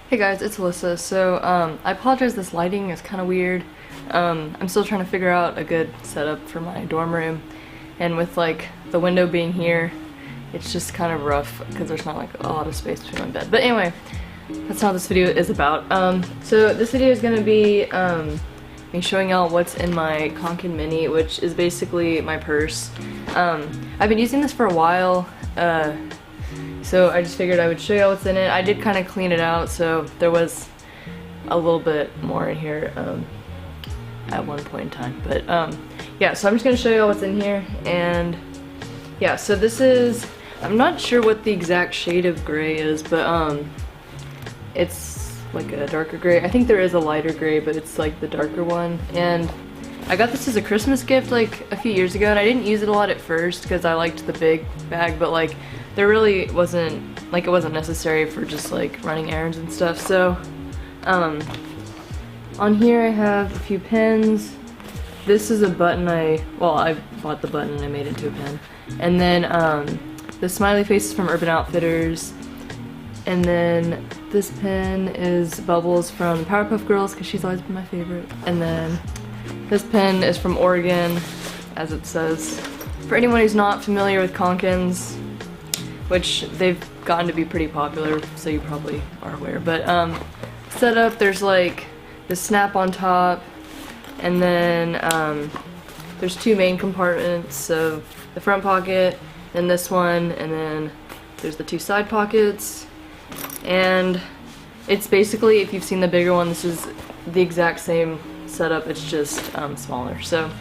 Hey guys, it's Alyssa. So, I apologize, this lighting is kind of weird. I'm still trying to figure out a good setup for my dorm room, and with like the window being here, it's just kind of rough because there's not like a lot of space between my bed. But anyway, that's not what this video is about. So this video is gonna be me showing out what's in my Kanken mini, which is basically my purse. I've been using this for a while. So I just figured I would show you what's in it. I did kind of clean it out, so there was a little bit more in here at one point in time. But yeah, so I'm just gonna show you what's in here. And yeah, so this is, I'm not sure what the exact shade of gray is, but it's like a darker gray. I think there is a lighter gray, but it's like the darker one. And I got this as a Christmas gift like a few years ago, and I didn't use it a lot at first because I liked the big bag, but like there really wasn't, like it wasn't necessary for just like running errands and stuff. So on here I have a few pens. This is a button I bought the button and I made it into a pen. And then the smiley face is from Urban Outfitters. And then this pen is Bubbles from Powerpuff Girls because she's always been my favorite. And then this pen is from Oregon, as it says. For anyone who's not familiar with Kankens, which they've gotten to be pretty popular, so you probably are aware. But setup, there's like the snap on top, and then there's two main compartments, so the front pocket, and this one, and then there's the two side pockets. And it's basically, if you've seen the bigger one, this is the exact same setup, it's just smaller. So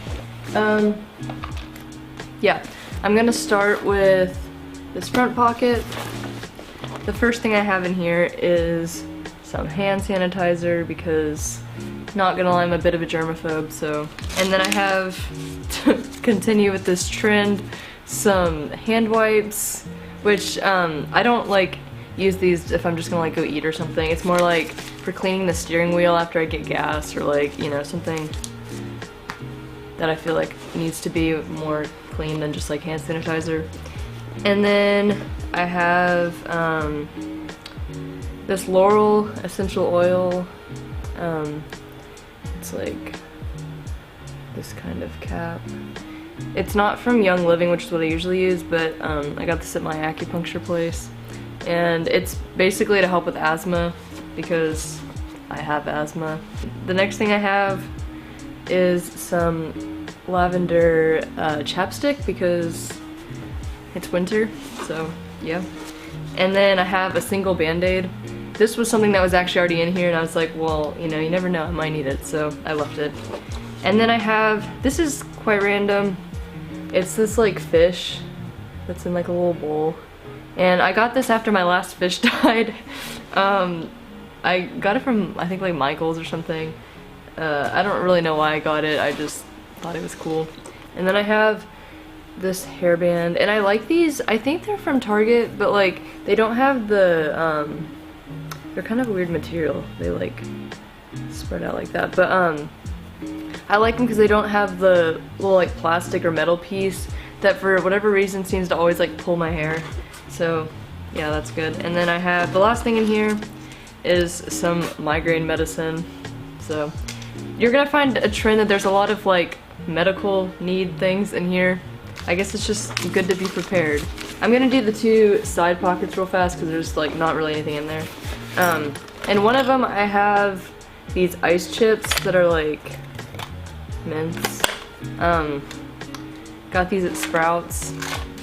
yeah, I'm gonna start with this front pocket. The first thing I have in here is some hand sanitizer because, not gonna lie, I'm a bit of a germaphobe, so. And then I have, to continue with this trend, some hand wipes, which I don't like use these if I'm just gonna like go eat or something. It's more like for cleaning the steering wheel after I get gas, or like, you know, something that I feel like needs to be more clean than just like hand sanitizer. And then I have this Laurel essential oil. It's like this kind of cap. It's not from Young Living, which is what I usually use, but I got this at my acupuncture place. And it's basically to help with asthma because I have asthma. The next thing I have is some lavender chapstick because it's winter, so yeah. And then I have a single band-aid. This was something that was actually already in here, and I was like, well, you know, you never know, I might need it, so I left it. And then I have, this is quite random, it's this like fish that's in like a little bowl. And I got this after my last fish died. I got it from, I think, like Michael's or something. I don't really know why I got it, I just thought it was cool. And then I have this hairband, and I like these. I think they're from Target, but like they don't have the they're kind of a weird material. They like spread out like that, but I like them because they don't have the little like plastic or metal piece that for whatever reason seems to always like pull my hair. So yeah, that's good. And then I have, the last thing in here is some Migraine Medicine. So you're gonna find a trend that there's a lot of like medical need things in here. I guess it's just good to be prepared. I'm gonna do the two side pockets real fast because there's like not really anything in there. And one of them I have these ice chips that are like mints. Got these at Sprouts.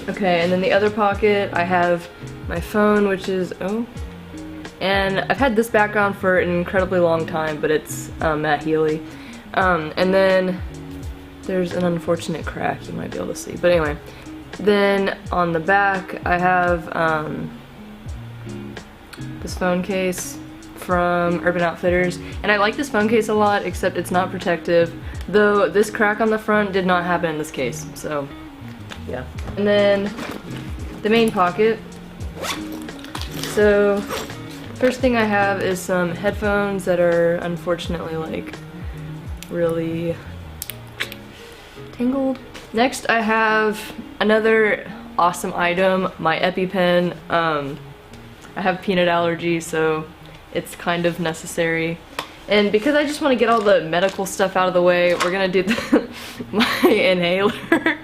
Okay, and then the other pocket I have my phone, which is, and I've had this background for an incredibly long time, but it's Matt Healy. And then there's an unfortunate crack you might be able to see, but anyway. Then on the back I have this phone case from Urban Outfitters, and I like this phone case a lot, except it's not protective, though this crack on the front did not happen in this case, so yeah. And then the main pocket. So first thing I have is some headphones that are unfortunately like really tangled. Next I have another awesome item, my Epipen. I have peanut allergy, so it's kind of necessary. And because I just want to get all the medical stuff out of the way, we're gonna do my inhaler.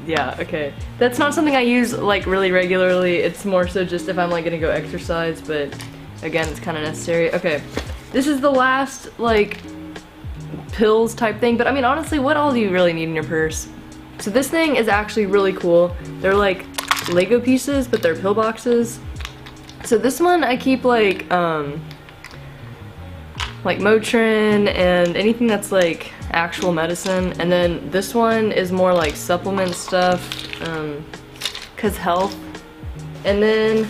Yeah, okay. That's not something I use like really regularly. It's more so just if I'm like gonna go exercise, but again, it's kind of necessary. Okay, this is the last like pills type thing, but I mean honestly, what all do you really need in your purse? So this thing is actually really cool. They're like Lego pieces, but they're pill boxes. So this one I keep like Motrin and anything that's like actual medicine, and then this one is more like supplement stuff, cause health. And then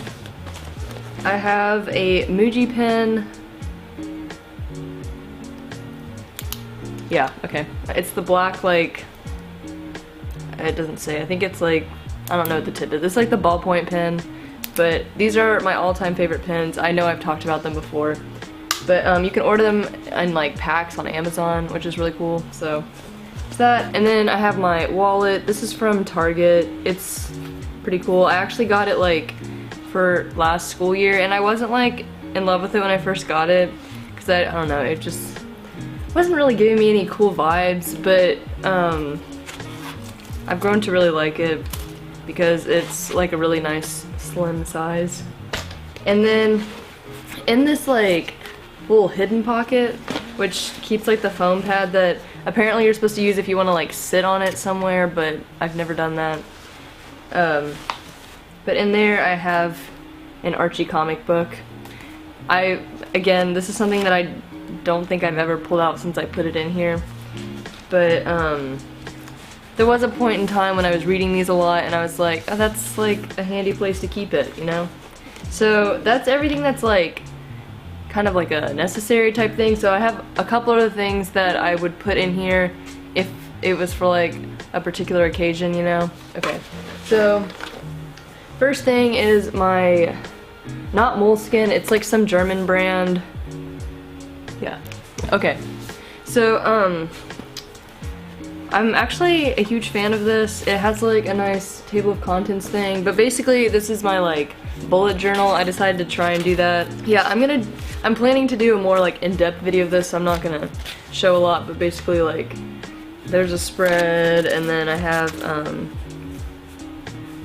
I have a Muji pen. Yeah, okay. It's the black, like, it doesn't say, I think it's like, I don't know what the tip is. It's like the ballpoint pen, but these are my all-time favorite pens. I know I've talked about them before. But you can order them in like packs on Amazon, which is really cool. So it's that. And then I have my wallet. This is from Target. It's pretty cool. I actually got it like for last school year, and I wasn't like in love with it when I first got it because I don't know, it just wasn't really giving me any cool vibes. But I've grown to really like it because it's like a really nice slim size. And then in this like little hidden pocket, which keeps like the foam pad that apparently you're supposed to use if you want to like sit on it somewhere, but I've never done that. But in there I have an Archie comic book. Again, this is something that I don't think I've ever pulled out since I put it in here, but there was a point in time when I was reading these a lot and I was like, oh, that's like a handy place to keep it, you know? So that's everything that's like kind of like a necessary type thing. So I have a couple other things that I would put in here if it was for like a particular occasion, you know? Okay, so first thing is my, not Moleskin, it's like some German brand. Yeah, okay. So I'm actually a huge fan of this. It has like a nice table of contents thing, but basically this is my like bullet journal. I decided to try and do that. Yeah, I'm planning to do a more like in-depth video of this. I'm not gonna show a lot, but basically like there's a spread, and then I have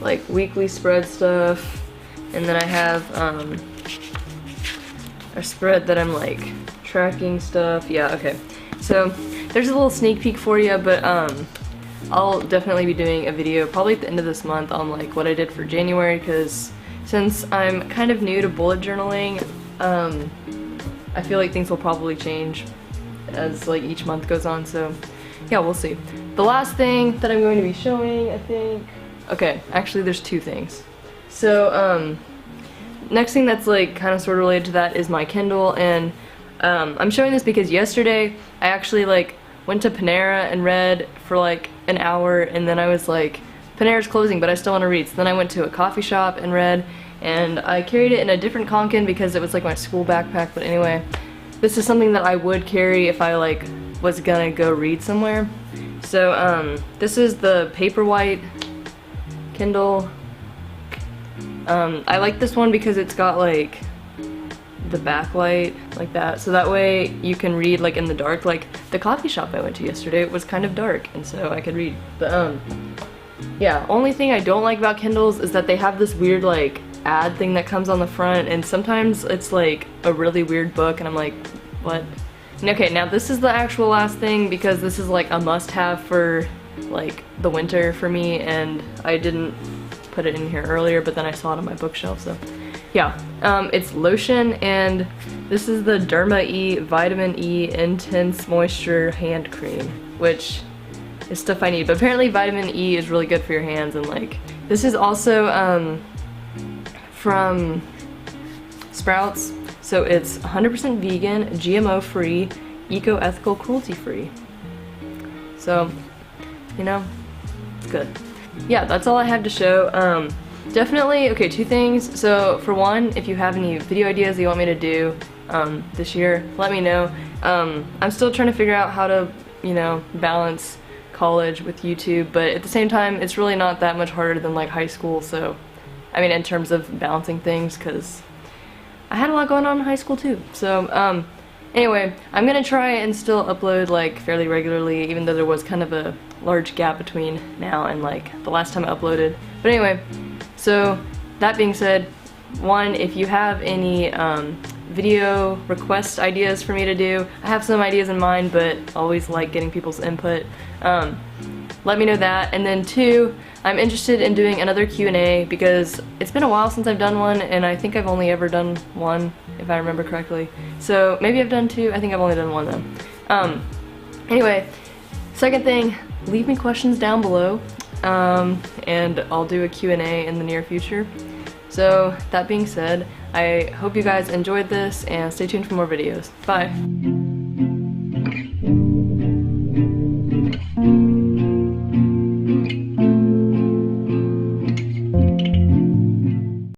like weekly spread stuff, and then I have a spread that I'm like tracking stuff. Yeah, okay. So there's a little sneak peek for you, but I'll definitely be doing a video probably at the end of this month on like what I did for January, because since I'm kind of new to bullet journaling, I feel like things will probably change as like each month goes on, so yeah, we'll see. The last thing that I'm going to be showing, I think, okay, actually there's two things. So next thing that's like kind of sort of related to that is my Kindle, and I'm showing this because yesterday I actually like went to Panera and read for like an hour, and then I was like, Panera's closing, but I still want to read. So then I went to a coffee shop and read, and I carried it in a different kanken because it was like my school backpack. But anyway, this is something that I would carry if I like was gonna go read somewhere. So this is the Paperwhite Kindle. I like this one because it's got like the backlight like that, so that way you can read like in the dark. Like the coffee shop I went to yesterday, it was kind of dark, and so I could read. But yeah, only thing I don't like about Kindles is that they have this weird like ad thing that comes on the front, and sometimes it's like a really weird book and I'm like, what? And okay, now this is the actual last thing because this is like a must-have for like the winter for me, and I didn't put it in here earlier, but then I saw it on my bookshelf, so yeah. It's lotion, and this is the Derma E Vitamin E Intense Moisture Hand Cream, which is stuff I need, but apparently vitamin E is really good for your hands. And like, this is also from Sprouts, so it's 100% vegan, GMO free, eco-ethical, cruelty free, so you know, it's good. Yeah, that's all I have to show. Definitely, okay, two things. So for one, if you have any video ideas that you want me to do this year, let me know. I'm still trying to figure out how to, you know, balance college with YouTube, but at the same time, it's really not that much harder than like high school, so I mean, in terms of balancing things, because I had a lot going on in high school too. So, anyway, I'm gonna try and still upload like fairly regularly, even though there was kind of a large gap between now and like the last time I uploaded. But anyway, so that being said, one, if you have any video request ideas for me to do, I have some ideas in mind, but always like getting people's input. Let me know that. And then two, I'm interested in doing another Q&A because it's been a while since I've done one, and I think I've only ever done one, if I remember correctly. So maybe I've done two. I think I've only done one though. Anyway, second thing, leave me questions down below, and I'll do a Q&A in the near future. So that being said, I hope you guys enjoyed this, and stay tuned for more videos. Bye!